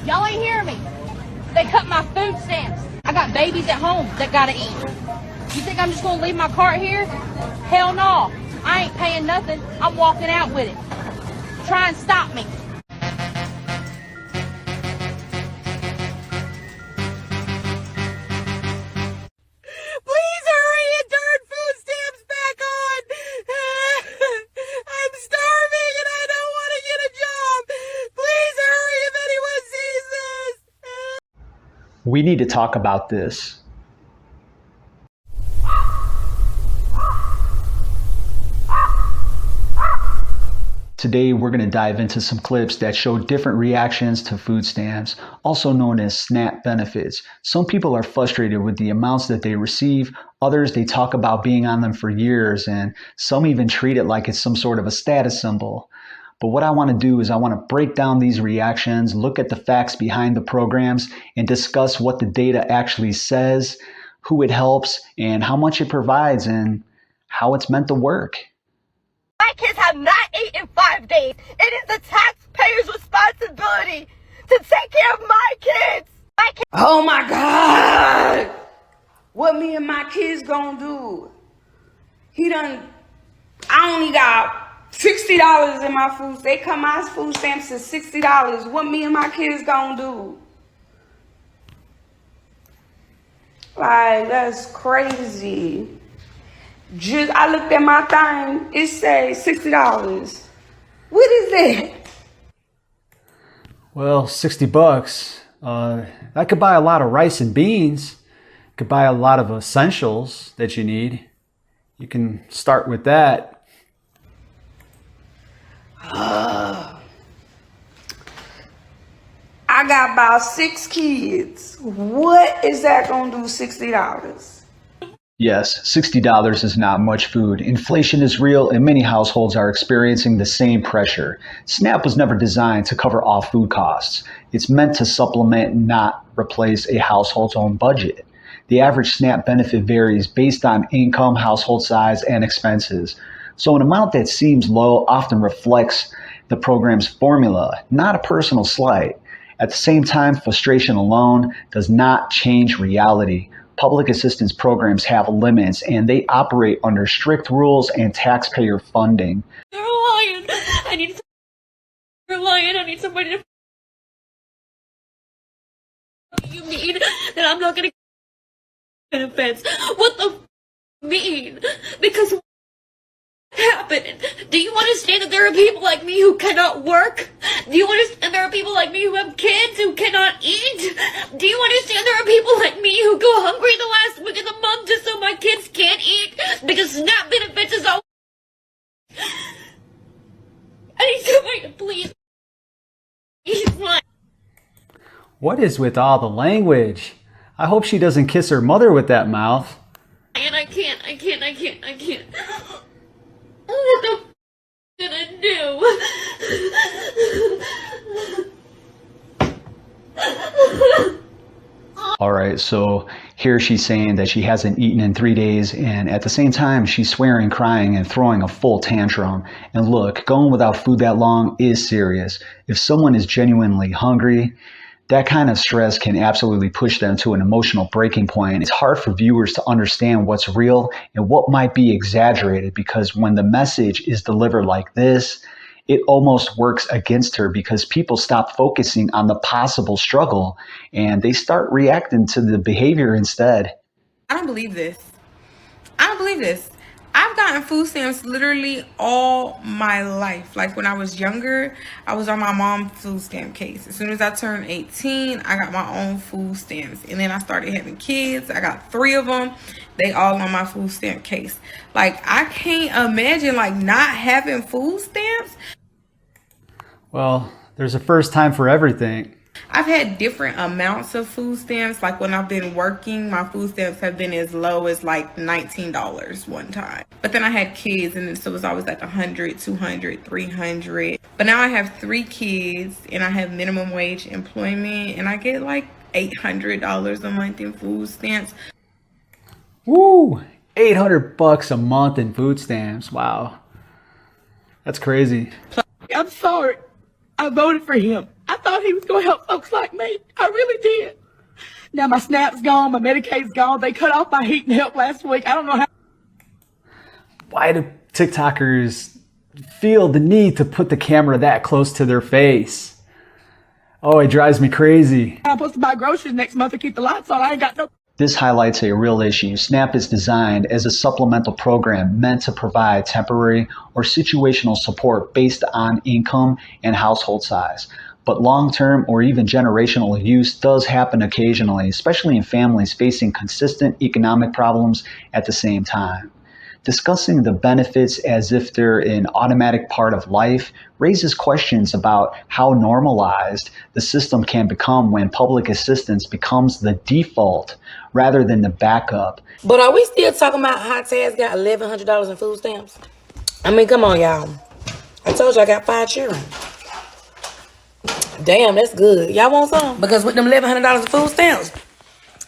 Y'all ain't hear me. They cut my food stamps. I got babies at home that gotta eat. You think I'm just gonna leave my cart here? Hell no. I ain't paying nothing. I'm walking out with it. Try and stop me. Please hurry and turn food stamps back on. I'm starving and I don't want to get a job. Please hurry if anyone sees this. We need to talk about this. Today, we're going to dive into some clips that show different reactions to food stamps, also known as SNAP benefits. Some people are frustrated with the amounts that they receive. Others, they talk about being on them for years, and some even treat it like it's some sort of a status symbol. But what I want to do is I want to break down these reactions, look at the facts behind the programs, and discuss what the data actually says, who it helps, and how much it provides, and how it's meant to work. My kids have not eaten in 5 days. It is the taxpayer's responsibility to take care of my kids. Oh my God. What me and my kids gonna do? I only got $60 in my food. They cut my food stamps to $60. What me and my kids gonna do? Like, that's crazy. I looked at my thing, it said $60. What is that? Well, 60 bucks. That could buy a lot of rice and beans. Could buy a lot of essentials that you need. You can start with that. I got about 6 kids. What is that gonna do, $60? Yes, $60 is not much food. Inflation is real and many households are experiencing the same pressure. SNAP was never designed to cover all food costs. It's meant to supplement, not replace a household's own budget. The average SNAP benefit varies based on income, household size, and expenses. So an amount that seems low often reflects the program's formula, not a personal slight. At the same time, frustration alone does not change reality. Public assistance programs have limits and they operate under strict rules and taxpayer funding. You're a lion. I need somebody to. You mean that I'm not gonna get benefits? What the mean? Because what happened? Do you understand that there are people like me who cannot work? Do you understand there are people like me who have kids who cannot eat? Do you understand there are people like me who go hungry the last week of the month just so my kids can't eat? Because SNAP benefits is all. I need somebody to please. He's like. What is with all the language? I hope she doesn't kiss her mother with that mouth. And I can't. What the f gonna do? All right, so here she's saying that she hasn't eaten in 3 days, and at the same time, she's swearing, crying, and throwing a full tantrum. And look, going without food that long is serious. If someone is genuinely hungry, that kind of stress can absolutely push them to an emotional breaking point. It's hard for viewers to understand what's real and what might be exaggerated, because when the message is delivered like this, it almost works against her, because people stop focusing on the possible struggle and they start reacting to the behavior instead. I don't believe this. I've gotten food stamps literally all my life. Like when I was younger, I was on my mom's food stamp case. As soon as I turned 18, I got my own food stamps. And then I started having kids. I got 3 of them. They all on my food stamp case. Like, I can't imagine like not having food stamps. Well, there's a first time for everything. I've had different amounts of food stamps. Like when I've been working, my food stamps have been as low as like $19 one time. But then I had kids, and so it was always like 100, 200, 300. But now I have 3 kids and I have minimum wage employment, and I get like $800 a month in food stamps. Woo! $800 a month in food stamps. Wow. That's crazy. I'm sorry. I voted for him. I thought he was going to help folks like me. I really did. Now my SNAP's gone, my Medicaid's gone. They cut off my heat and help last week. I don't know how. Why do TikTokers feel the need to put the camera that close to their face? Oh, it drives me crazy. I'm supposed to buy groceries next month to keep the lights on. I ain't got no. This highlights a real issue. SNAP is designed as a supplemental program meant to provide temporary or situational support based on income and household size. But long-term or even generational use does happen occasionally, especially in families facing consistent economic problems at the same time. Discussing the benefits as if they're an automatic part of life raises questions about how normalized the system can become when public assistance becomes the default rather than the backup. But are we still talking about hot Taz got $1,100 in food stamps? I mean, come on, y'all. I told you I got 5 children. Damn, that's good. Y'all want some? Because with them $1,100 in food stamps,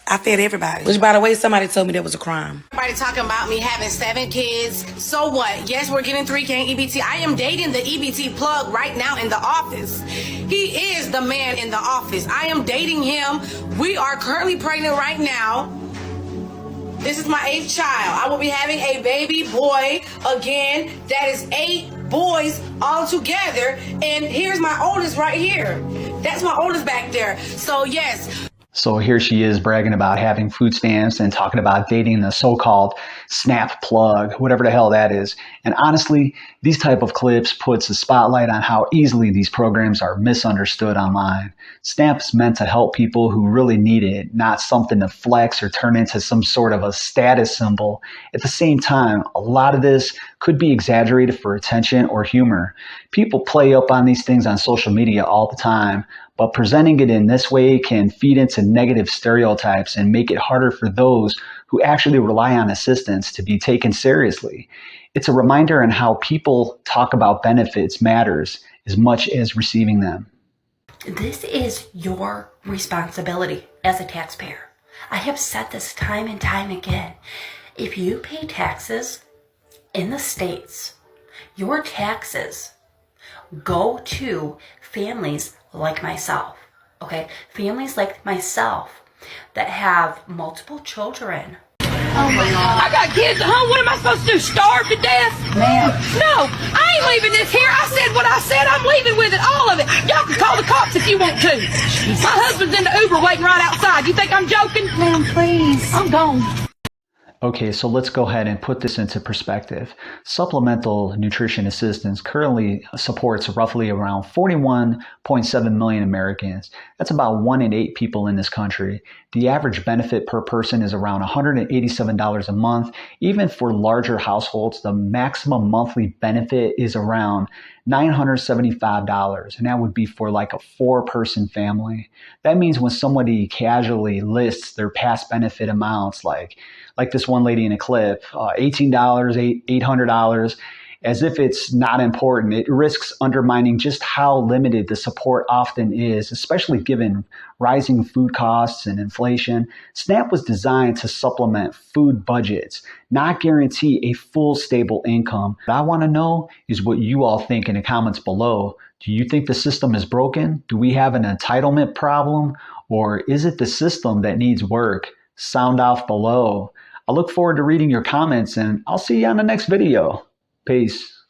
I fed everybody. Which, by the way, somebody told me that was a crime. Everybody talking about me having 7 kids. So what? Yes, we're getting 3K in EBT. I am dating the EBT plug right now in the office. He is the man in the office. I am dating him. We are currently pregnant right now. This is my 8th child. I will be having a baby boy again. That is 8 boys all together. And here's my oldest right here. That's my oldest back there. So yes. So here she is bragging about having food stamps and talking about dating the so-called SNAP plug, whatever the hell that is. And honestly, these type of clips puts a spotlight on how easily these programs are misunderstood online. SNAP is meant to help people who really need it, not something to flex or turn into some sort of a status symbol. At the same time, a lot of this could be exaggerated for attention or humor. People play up on these things on social media all the time, but presenting it in this way can feed into negative stereotypes and make it harder for those who actually rely on assistance to be taken seriously. It's a reminder on how people talk about benefits matters as much as receiving them. This is your responsibility as a taxpayer. I have said this time and time again. If you pay taxes in the States, your taxes go to families like myself, okay? Families like myself that have multiple children. Oh my God. I got kids at home. What am I supposed to do? Starve to death? Man. No, I ain't leaving this here. I said what I said. I'm leaving with it, all of it. Y'all can call the cops if you want to. My husband's in the Uber waiting right outside. You think I'm joking? Ma'am, please. I'm gone. Okay, so let's go ahead and put this into perspective. Supplemental nutrition assistance currently supports roughly around 41.7 million Americans. That's about 1 in 8 people in this country. The average benefit per person is around $187 a month. Even for larger households, the maximum monthly benefit is around $975, and that would be for like a 4-person family. That means when somebody casually lists their past benefit amounts, like this one lady in a clip, $18, $800, as if it's not important, it risks undermining just how limited the support often is, especially given rising food costs and inflation. SNAP was designed to supplement food budgets, not guarantee a full stable income. What I want to know is what you all think in the comments below. Do you think the system is broken? Do we have an entitlement problem? Or is it the system that needs work? Sound off below. I look forward to reading your comments, and I'll see you on the next video. Peace.